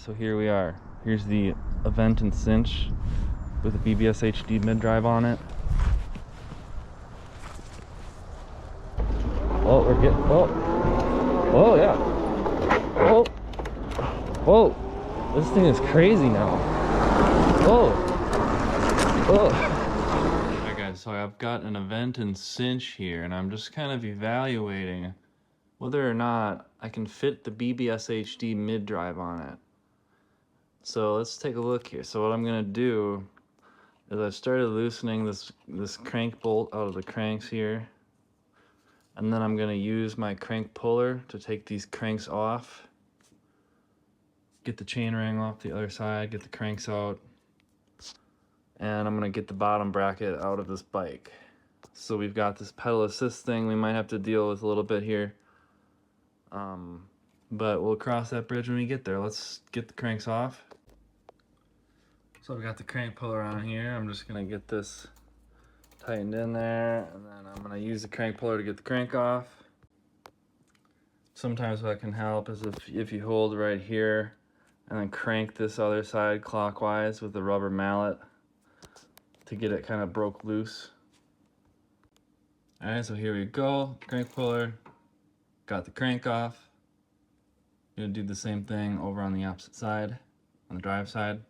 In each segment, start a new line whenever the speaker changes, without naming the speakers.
So here we are. Here's the Aventon SINCH with a BBSHD mid-drive on it. Oh, we're getting, oh yeah. Oh, whoa, this thing is crazy now. Alright guys, so I've got an Aventon SINCH here, and I'm just kind of evaluating whether or not I can fit the BBSHD mid-drive on it. So let's take a look here. So what I'm gonna do is I started loosening this crank bolt out of the cranks here, and then I'm gonna use my crank puller to take these cranks off, get the chain ring off the other side, get the cranks out, and I'm gonna get the bottom bracket out of this bike. So we've got this pedal assist thing we might have to deal with a little bit here, but we'll cross that bridge when we get there. Let's get the cranks off. So I've got the crank puller on here. I'm just gonna get this tightened in there, and then I'm gonna use the crank puller to get the crank off. Sometimes what can help is if you hold right here and then crank this other side clockwise with the rubber mallet to get it kind of broke loose. All right, so here we go. Crank puller, got the crank off. Gonna do the same thing over on the opposite side, on the drive side.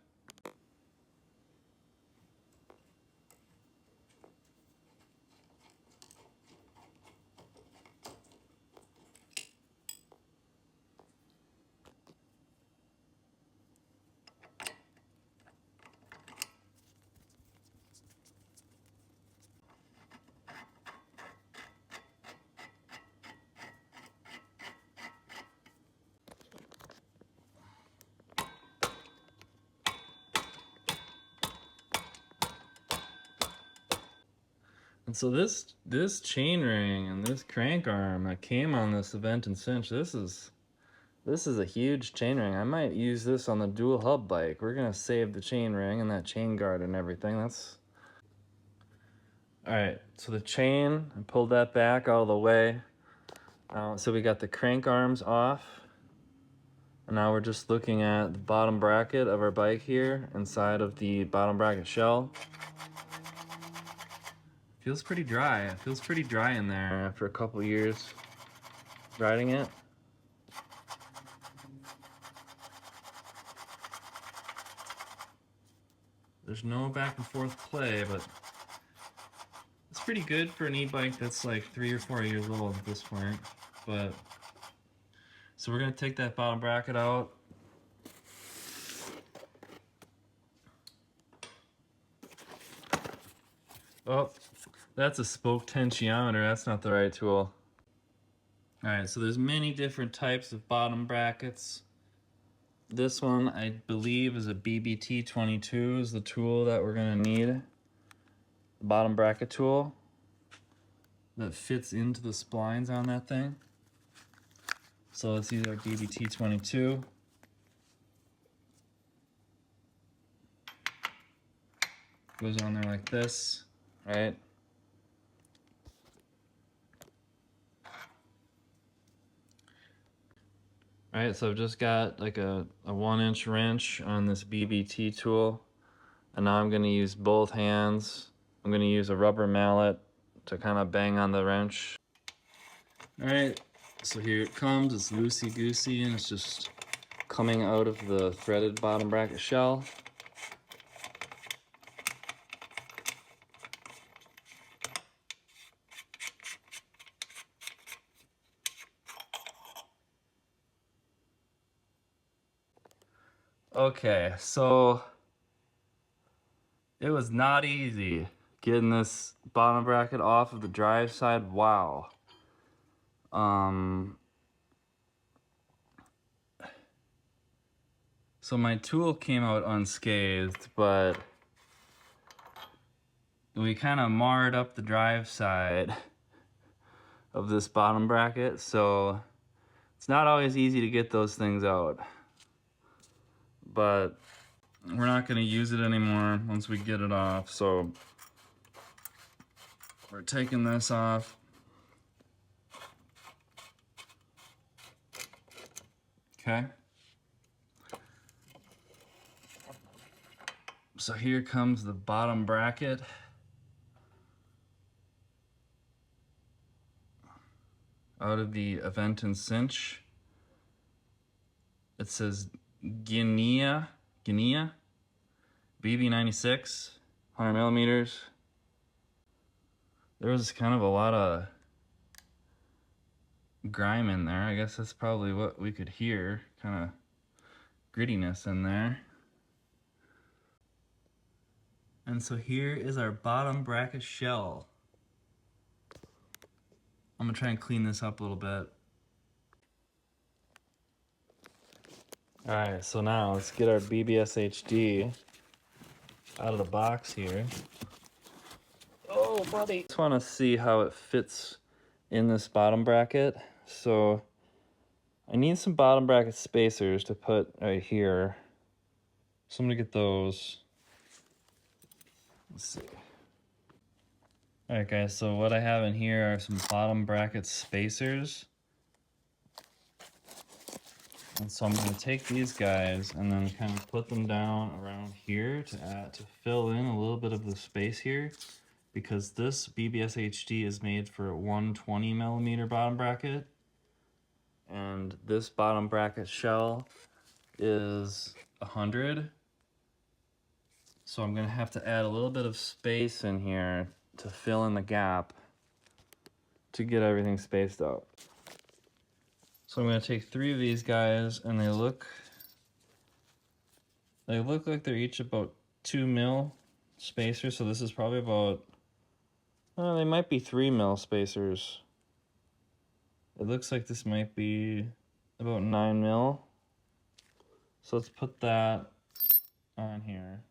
And so this chain ring and this crank arm that came on this Aventon SINCH, this is a huge chain ring. I might use this on the dual hub bike. We're gonna save the chain ring and that chain guard and everything. That's all right. So the chain, I pulled that back out of the way. So we got the crank arms off, and now we're just looking at the bottom bracket of our bike here inside of the bottom bracket shell. Feels pretty dry. It feels pretty dry in there after a couple years riding it. There's no back and forth play, but it's pretty good for an e-bike that's like 3 or 4 years old at this point. But so we're gonna take that bottom bracket out. Oh, that's a spoke tensiometer. That's not the right tool. All right, so there's many different types of bottom brackets. This one, I believe, is a BBT22 is the tool that we're gonna need. The bottom bracket tool that fits into the splines on that thing. So let's use our BBT22. Goes on there like this, right? All right, so I've just got like a 1-inch wrench on this BBT tool, and now I'm gonna use both hands. I'm gonna use a rubber mallet to kind of bang on the wrench. All right, so here it comes. It's loosey-goosey, and it's just coming out of the threaded bottom bracket shell. Okay, so it was not easy getting this bottom bracket off of the drive side. Wow. So my tool came out unscathed, but we kind of marred up the drive side of this bottom bracket, so it's not always easy to get those things out. But we're not going to use it anymore once we get it off, so we're taking this off. Okay. So here comes the bottom bracket. Out of the Aventon SINCH. It says Guinea BB96, 100 millimeters. There was kind of a lot of grime in there. I guess that's probably what we could hear, kind of grittiness in there. And so here is our bottom bracket shell. I'm gonna try and clean this up a little bit. Alright, so now let's get our BBSHD out of the box here. Oh, buddy! Just want to see how it fits in this bottom bracket. So I need some bottom bracket spacers to put right here. So I'm gonna get those. Let's see. Alright guys, so what I have in here are some bottom bracket spacers. And so I'm going to take these guys and then kind of put them down around here to fill in a little bit of the space here, because this BBSHD is made for a 120 millimeter bottom bracket, and this bottom bracket shell is 100. So I'm going to have to add a little bit of space in here to fill in the gap to get everything spaced out. So I'm going to take 3 of these guys, and they look like they're each about 2 mil spacers. So this is probably about, they might be 3 mil spacers. It looks like this might be about 9 mil. So let's put that on here.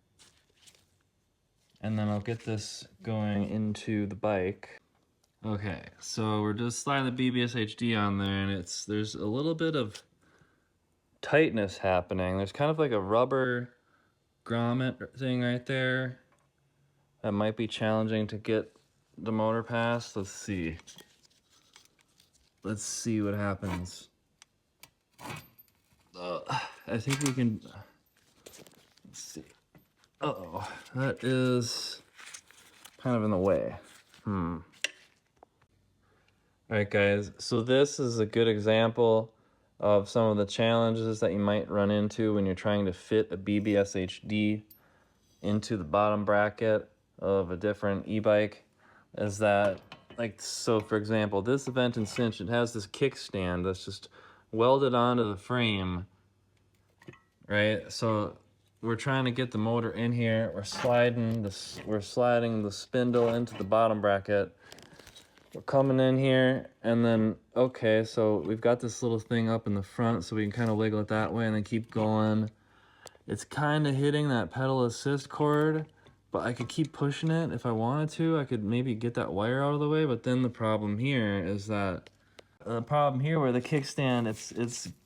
And then I'll get this going into the bike. Okay, so we're just sliding the BBSHD on there, and there's a little bit of tightness happening. There's kind of like a rubber grommet thing right there that might be challenging to get the motor past. Let's see. Let's see what happens. I think we can. Let's see. Uh-oh, that is kind of in the way. Alright guys, so this is a good example of some of the challenges that you might run into when you're trying to fit a BBSHD into the bottom bracket of a different e-bike. Is that, like, so for example, this Aventon SINCH, it has this kickstand that's just welded onto the frame, right? So we're trying to get the motor in here, we're sliding the spindle into the bottom bracket. We're coming in here, and then, okay, so we've got this little thing up in the front, so we can kind of wiggle it that way and then keep going. It's kind of hitting that pedal assist cord, but I could keep pushing it if I wanted to. I could maybe get that wire out of the way, but then the problem here is that, where the kickstand,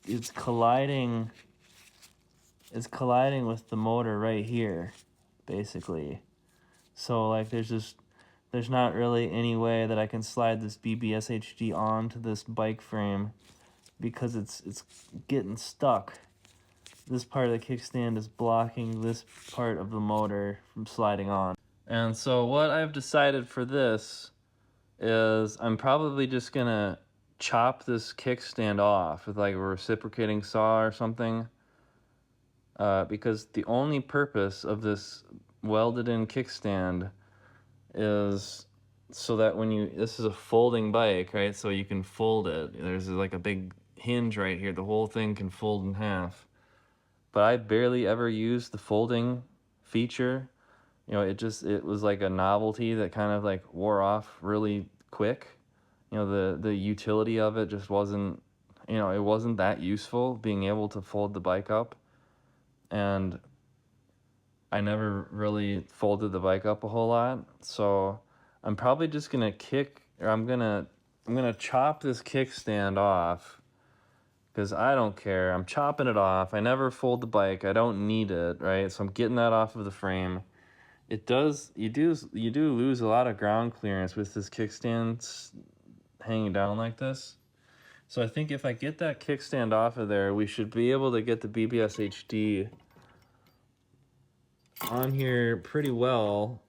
it's colliding with the motor right here, basically. So, like, there's not really any way that I can slide this BBSHD onto this bike frame because it's getting stuck. This part of the kickstand is blocking this part of the motor from sliding on. And so what I've decided for this is I'm probably just gonna chop this kickstand off with like a reciprocating saw or something, because the only purpose of this welded in kickstand is so that when this is a folding bike, right? So you can fold it. There's like a big hinge right here. The whole thing can fold in half. But I barely ever used the folding feature. You know, it was like a novelty that kind of like wore off really quick. You know, the utility of it just wasn't, it wasn't that useful, being able to fold the bike up. And I never really folded the bike up a whole lot, so I'm probably just gonna I'm gonna chop this kickstand off, because I don't care. I'm chopping it off. I never fold the bike. I don't need it, right? So I'm getting that off of the frame. You do lose a lot of ground clearance with this kickstand hanging down like this. So I think if I get that kickstand off of there, we should be able to get the BBSHD on here pretty well.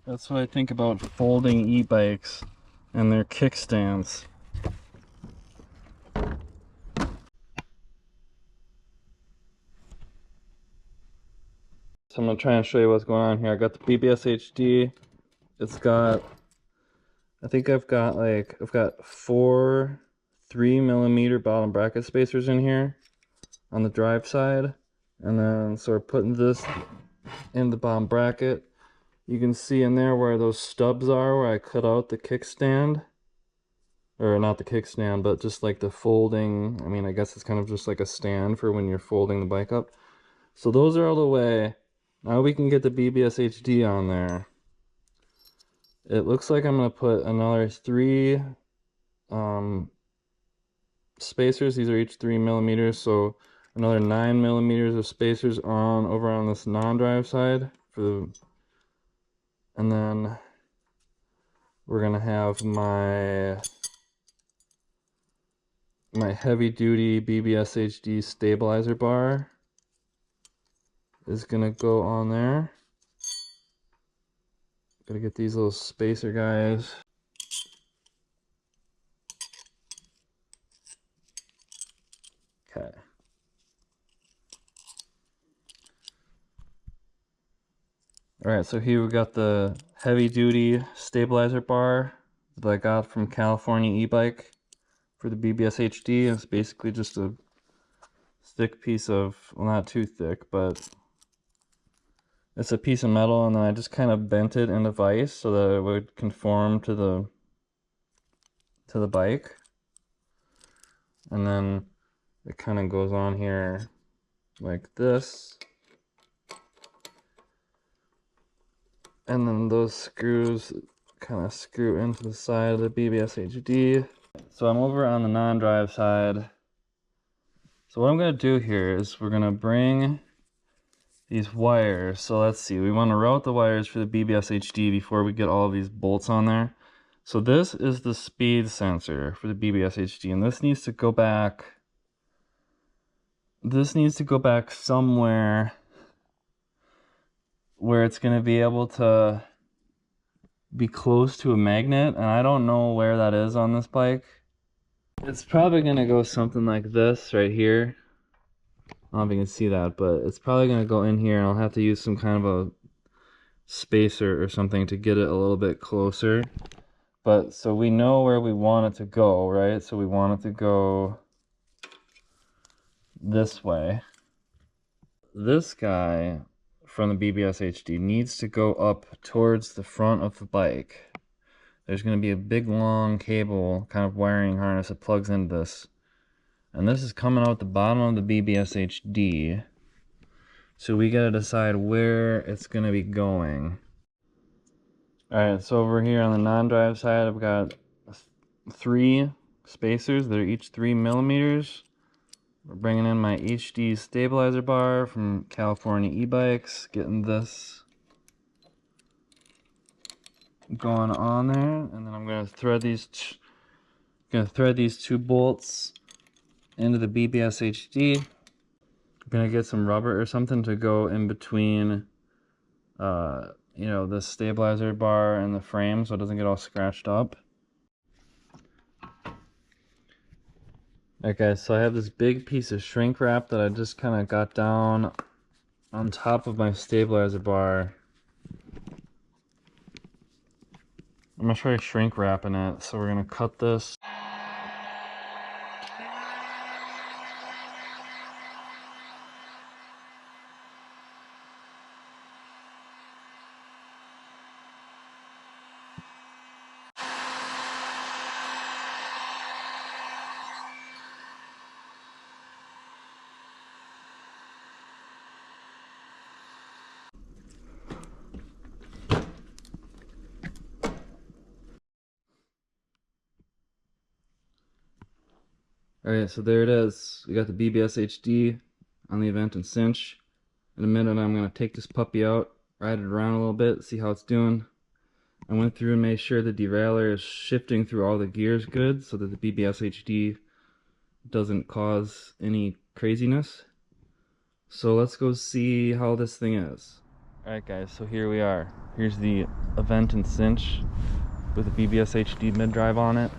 That's what I think about folding e-bikes and their kickstands. So I'm gonna try and show you what's going on here. I got the BBSHD. It's got, I think I've got 4 3mm bottom bracket spacers in here on the drive side. And then, so we're putting this in the bottom bracket. You can see in there where those stubs are, where I cut out the kickstand. Or not the kickstand, but just like the folding, I mean, I guess it's kind of just like a stand for when you're folding the bike up. So those are all the way. Now we can get the BBSHD on there. It looks like I'm going to put another 3 spacers. These are each 3mm, so another 9mm of spacers on over on this non-drive side for the, and then we're gonna have my heavy duty BBSHD stabilizer bar is gonna go on there. Gotta get these little spacer guys. Okay. Alright, so here we got the heavy duty stabilizer bar that I got from California e-bike for the BBSHD. It's basically just a thick piece of, well, not too thick, but it's a piece of metal, and then I just kind of bent it into vise so that it would conform to the bike. And then it kind of goes on here like this. And then those screws kind of screw into the side of the BBSHD. So I'm over on the non-drive side. So what I'm going to do here is we're going to bring these wires. So let's see, we want to route the wires for the BBSHD before we get all of these bolts on there. So this is the speed sensor for the BBSHD, and this needs to go back. This needs to go back somewhere where it's going to be able to be close to a magnet, and I don't know where that is on this bike. It's probably going to go something like this right here. I don't know if you can see that, but it's probably going to go in here, and I'll have to use some kind of a spacer or something to get it a little bit closer. But so we know where we want it to go, right? So we want it to go this way. This guy from the BBSHD needs to go up towards the front of the bike. There's going to be a big long cable kind of wiring harness that plugs into this. And this is coming out the bottom of the BBSHD. So we got to decide where it's going to be going. Alright, so over here on the non-drive side, I've got 3 spacers. They're each 3mm. We're bringing in my HD stabilizer bar from California e-bikes, getting this going on there, and then I'm going to thread these 2 bolts into the BBSHD. I'm going to get some rubber or something to go in between you know, the stabilizer bar and the frame so it doesn't get all scratched up. Alright guys, so I have this big piece of shrink wrap that I just kind of got down on top of my stabilizer bar. I'm going to try shrink wrapping it, so we're going to cut this. Alright, so there it is. We got the BBSHD on the Aventon cinch. In a minute I'm going to take this puppy out, ride it around a little bit, see how it's doing. I went through and made sure the derailleur is shifting through all the gears good so that the BBSHD doesn't cause any craziness. So let's go see how this thing is. Alright guys, so here we are. Here's the Aventon cinch with the BBSHD mid-drive on it.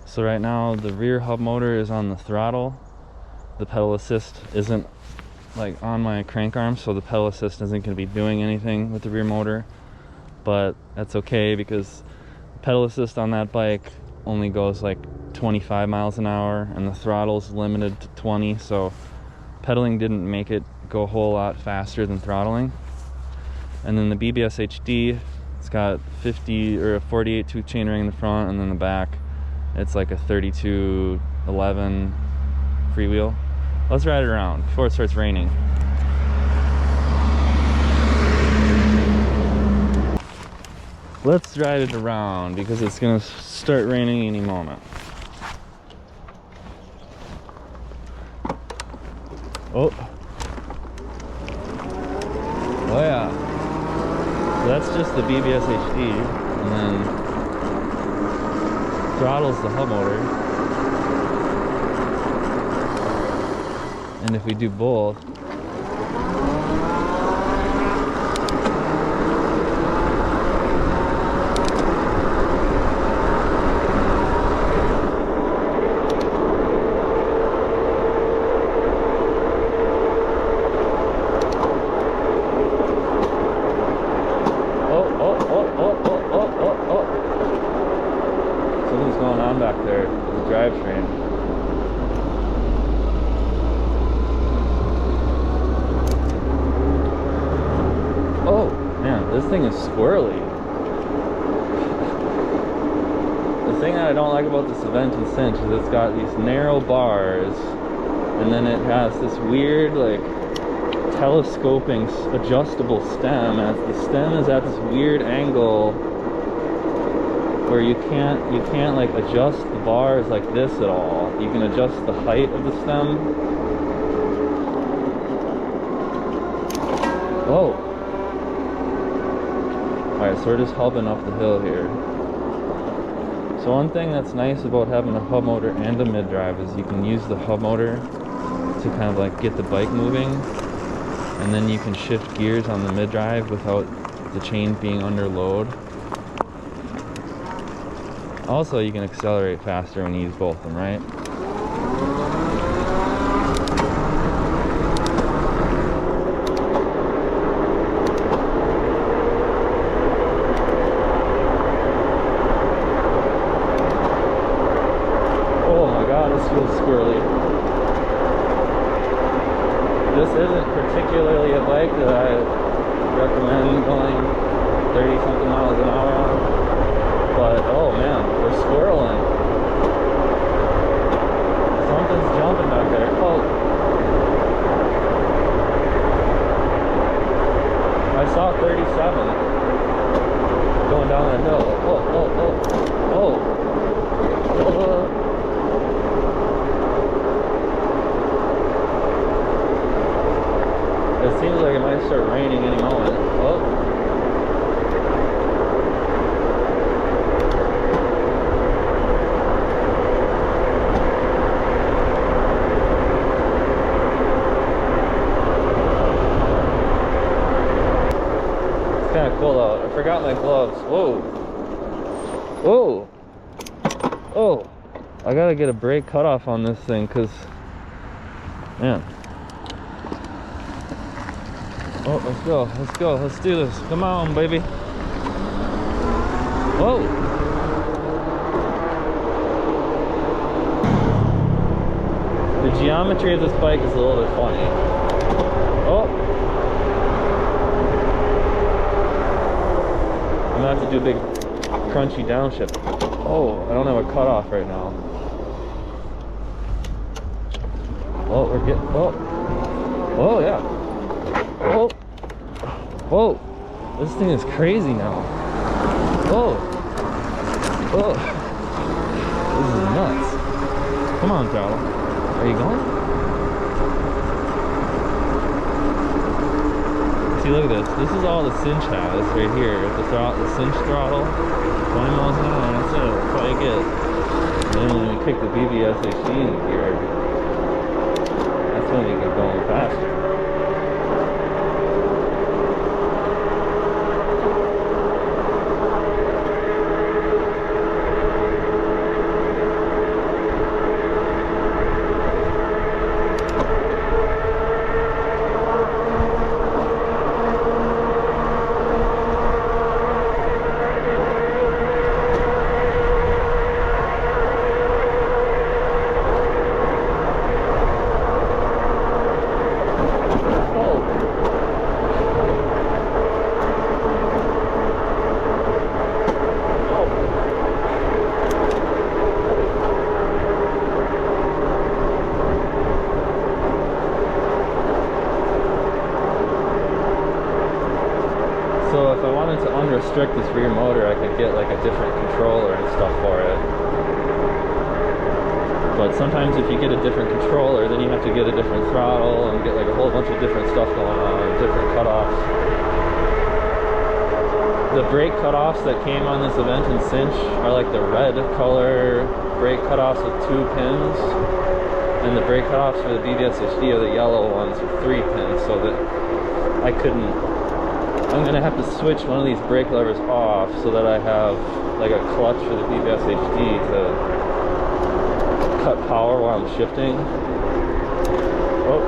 So right now the rear hub motor is on the throttle. The pedal assist isn't like on my crank arm, so the pedal assist isn't going to be doing anything with the rear motor. But that's okay because the pedal assist on that bike only goes like 25 miles an hour and the throttle's limited to 20, so pedaling didn't make it go a whole lot faster than throttling. And then the BBSHD, it's got 50 or a 48 tooth chainring in the front, and then the back it's like a 3211 freewheel. Let's ride it around before it starts raining. Let's ride it around because it's gonna start raining any moment. Oh yeah. So that's just the BBSHD, and then throttle's the hub motor. And if we do both, something's going on back there with the drivetrain. Oh man, this thing is squirrely. The thing that I don't like about this Aventon cinch is it's got these narrow bars, and then it has this weird like telescoping adjustable stem, as the stem is at this weird angle where you can't like adjust the bars like this at all. You can adjust the height of the stem. Oh. Alright, so we're just hubbing up the hill here. So one thing that's nice about having a hub motor and a mid-drive is you can use the hub motor to kind of like get the bike moving, and then you can shift gears on the mid-drive without the chain being under load. Also, you can accelerate faster when you use both of them, right? Oh my god, this feels squirrely. This isn't particularly a bike that I recommend going 30-something miles an hour on. But oh man, we're squirreling. Something's jumping back there. Oh, I saw 37 going down that hill. Oh. It seems like it might start raining any moment. Oh. Kind of cool out. I forgot my gloves. Whoa. Oh, I gotta get a brake cutoff on this thing because, man. Oh, let's do this. Come on, baby. Whoa. The geometry of this bike is a little bit funny. Oh. I'm gonna have to do a big crunchy downshift. Oh, I don't have a cutoff right now. Oh, we're getting, oh yeah. Oh, This thing is crazy now. Oh. Oh. This is nuts. Come on, throttle. Are you going? See, look at this. This is all the cinch has right here. The cinch throttle, 20 miles an hour. That's it. That's all you get. And then when we kick the BBSHD in gear, that's when you get going faster. So if I wanted to unrestrict this rear motor, I could get like a different controller and stuff for it. But sometimes if you get a different controller, then you have to get a different throttle and get like a whole bunch of different stuff going on, different cutoffs. The brake cutoffs that came on this Aventon cinch are like the red color brake cutoffs with 2 pins. And the brake cutoffs for the BBSHD are the yellow ones with 3 pins, so that I couldn't. I'm gonna have to switch one of these brake levers off so that I have like a clutch for the BBSHD to cut power while I'm shifting. Oh.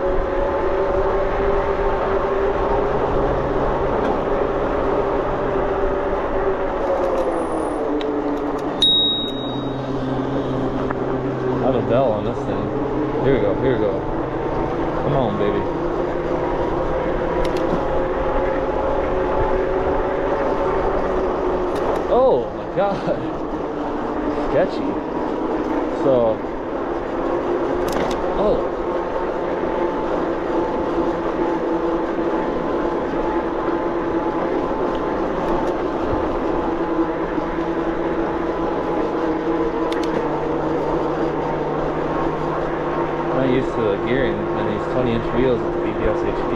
I have a bell on this thing. Here we go, here we go. Come on, baby. Oh my god, sketchy. So, oh. I'm not used to the gearing and these 20-inch wheels with the BBSHD.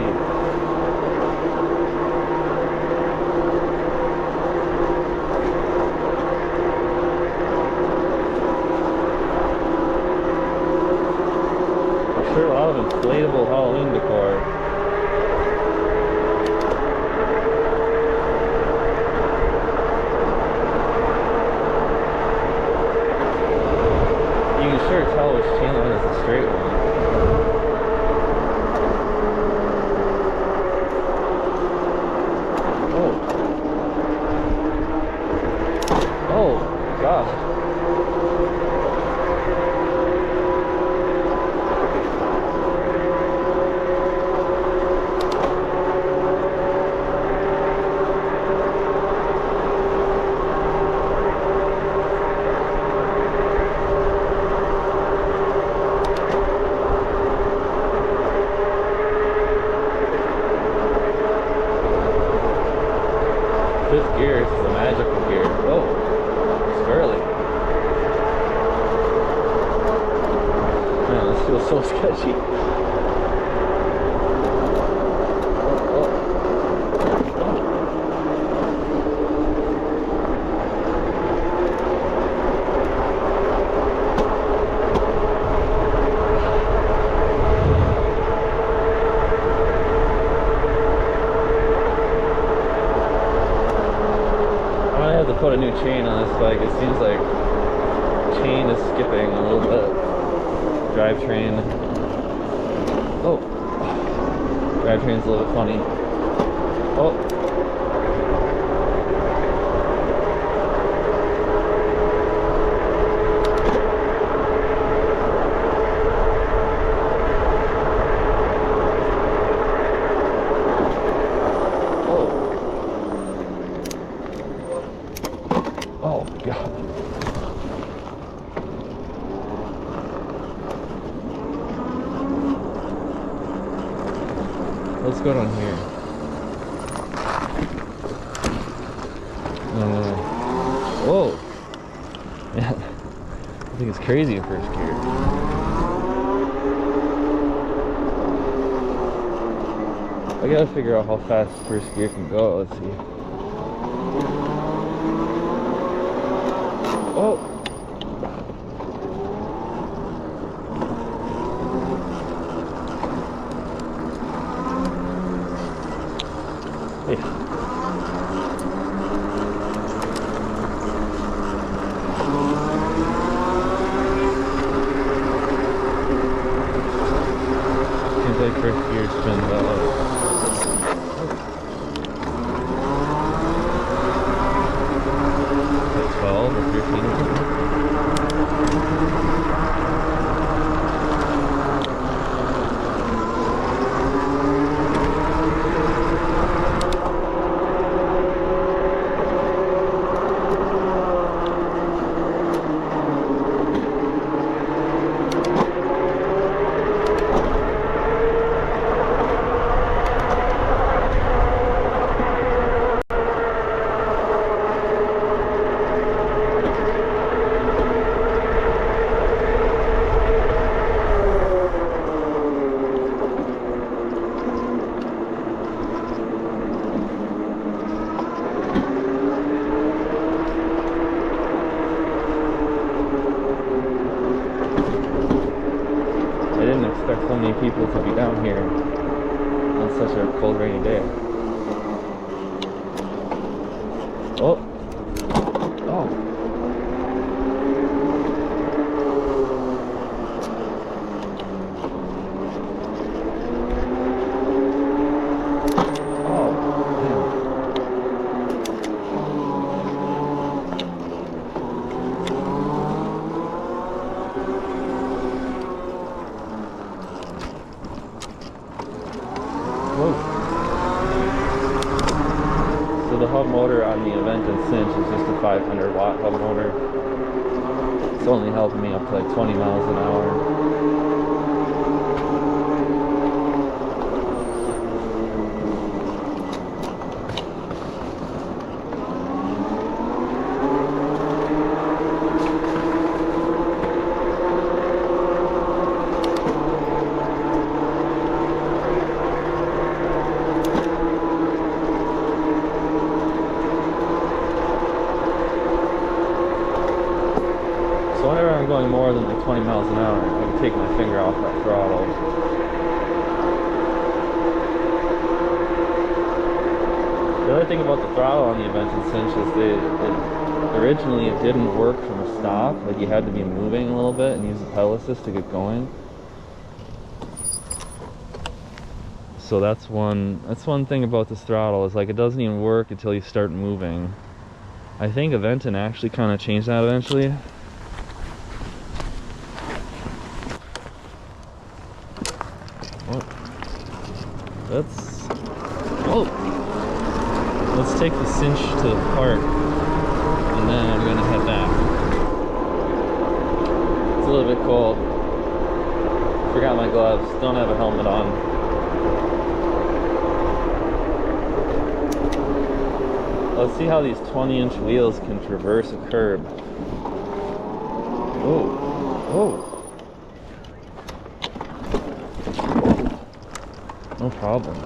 A lot of inflatable Halloween decor. You can sure tell which chain line is the straight one. Oh. Oh, God. Fifth gear is the magical gear. Oh, it's early. Man, this feels so sketchy. To put a new chain on this bike. It seems like chain is skipping a little bit. Drivetrain. Oh, drivetrain's a little bit funny. Oh. Oh God. Let's go down here. Whoa. Yeah. I think it's crazy in first gear. I gotta figure out how fast first gear can go. Let's see. Oh! Hey. Seems like first gear spins out. 12 or 13. Expect so many people to be down here on such a cold, rainy day. Oh! Oh! So the hub motor on the Aventon SINCH is just a 500 watt hub motor. It's only helping me up to like 20 miles an hour. So whenever I'm going more than like 20 miles an hour, I can take my finger off that throttle. The other thing about the throttle on the Aventon SINCH is originally it didn't work from a stop. Like you had to be moving a little bit and use the pedal assist to get going. So that's one thing about this throttle is like it doesn't even work until you start moving. I think Aventon actually kind of changed that eventually. Let's take the SINCH to the park and then I'm gonna head back. It's a little bit cold. Forgot my gloves, don't have a helmet on. Let's see how these 20-inch wheels can traverse a curb. Oh, no problem.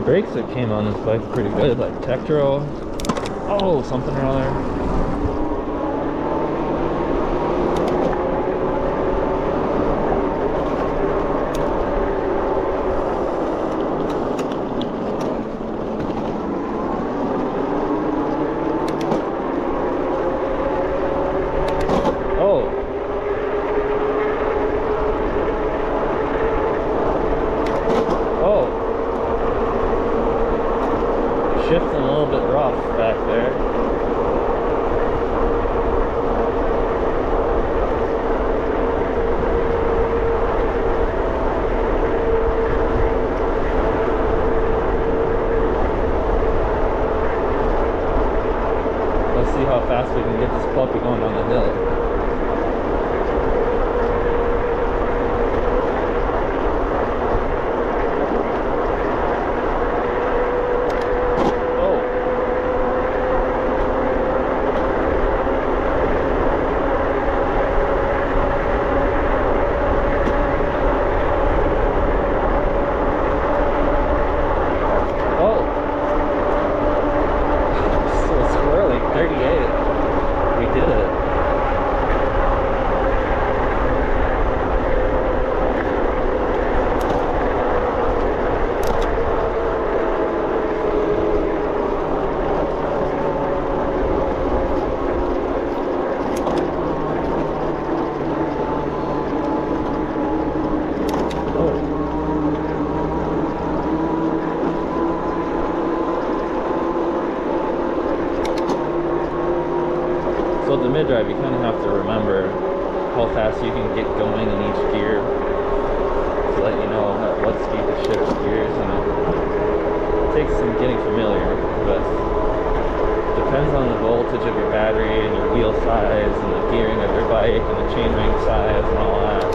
brakes that came on this bike are pretty good, like Tektro. Oh, something or other. Shifting a little bit rough back there. Let's see how fast we can get this puppy going down the hill. So at the mid-drive, you kind of have to remember how fast you can get going in each gear to let you know at what speed to shift gears, and it takes some getting familiar with. Depends on the voltage of your battery and your wheel size and the gearing of your bike and the chainring size and all that.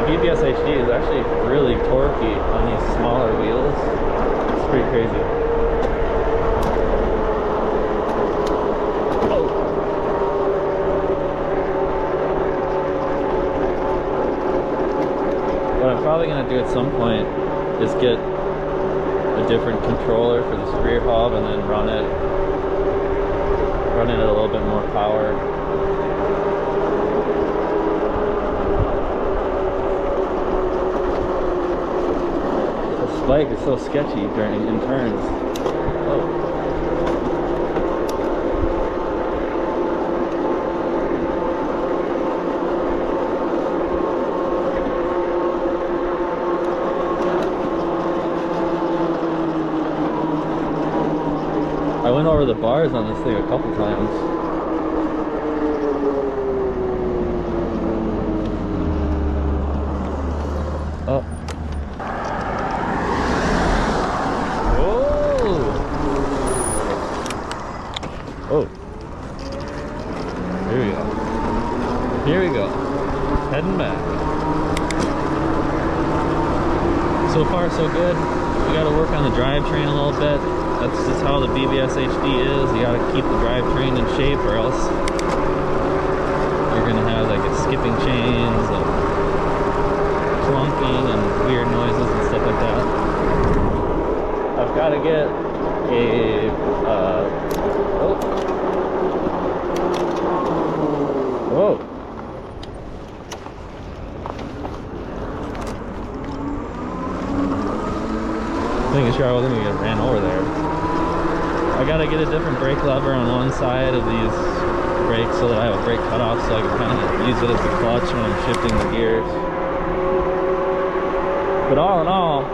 BBSHD is actually really torquey on these smaller wheels. It's pretty crazy. Oh. What I'm probably going to do at some point is get a different controller for this rear hub and then run it at a little bit more power. Bike is so sketchy during in turns. Oh. I went over the bars on this thing a couple times. Oh. Oh, here we go. Here we go. Heading back. So far, so good. We got to work on the drivetrain a little bit. That's just how the BBSHD is. You got to keep the drivetrain in shape, or else you're gonna have like skipping chains and clunking and weird noises and stuff like that. I've got to get a whoa. Making sure I wasn't gonna get ran over there. I gotta get a different brake lever on one side of these brakes so that I have a brake cutoff so I can kind of use it as a clutch when I'm shifting the gears. But all in all,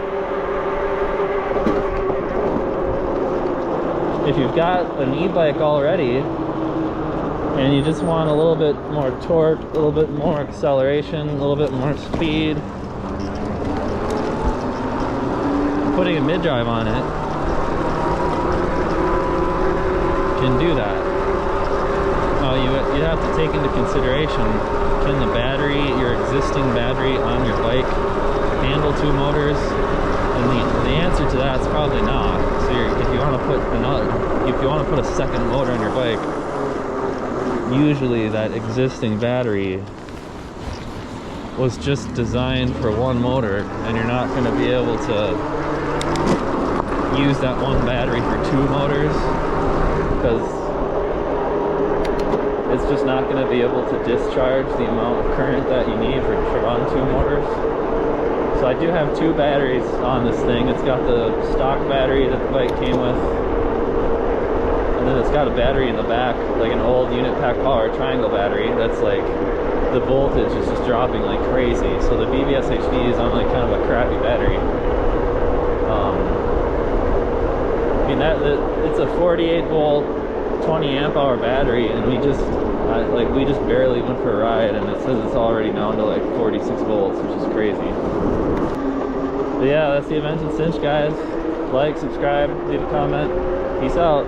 if you've got an e-bike already and you just want a little bit more torque, a little bit more acceleration, a little bit more speed, putting a mid-drive on it can do that. You have to take into consideration, can the battery, your existing battery on your bike, handle two motors? And the answer to that is probably not. So if you want to put a second motor on your bike, usually that existing battery was just designed for one motor, and you're not going to be able to use that one battery for two motors, because it's just not going to be able to discharge the amount of current that you need to run two motors. So I do have two batteries on this thing. It's got the stock battery that the bike came with, and then it's got a battery in the back, like an old unit pack power triangle battery that's like, the voltage is just dropping like crazy. So the BBSHD is on like kind of a crappy battery. I mean, it's a 48 volt 20 amp hour battery, and we just barely went for a ride, and it says it's already down to like 46 volts, which is crazy. But yeah, that's the Aventon cinch, guys. Like, subscribe, leave a comment. Peace out.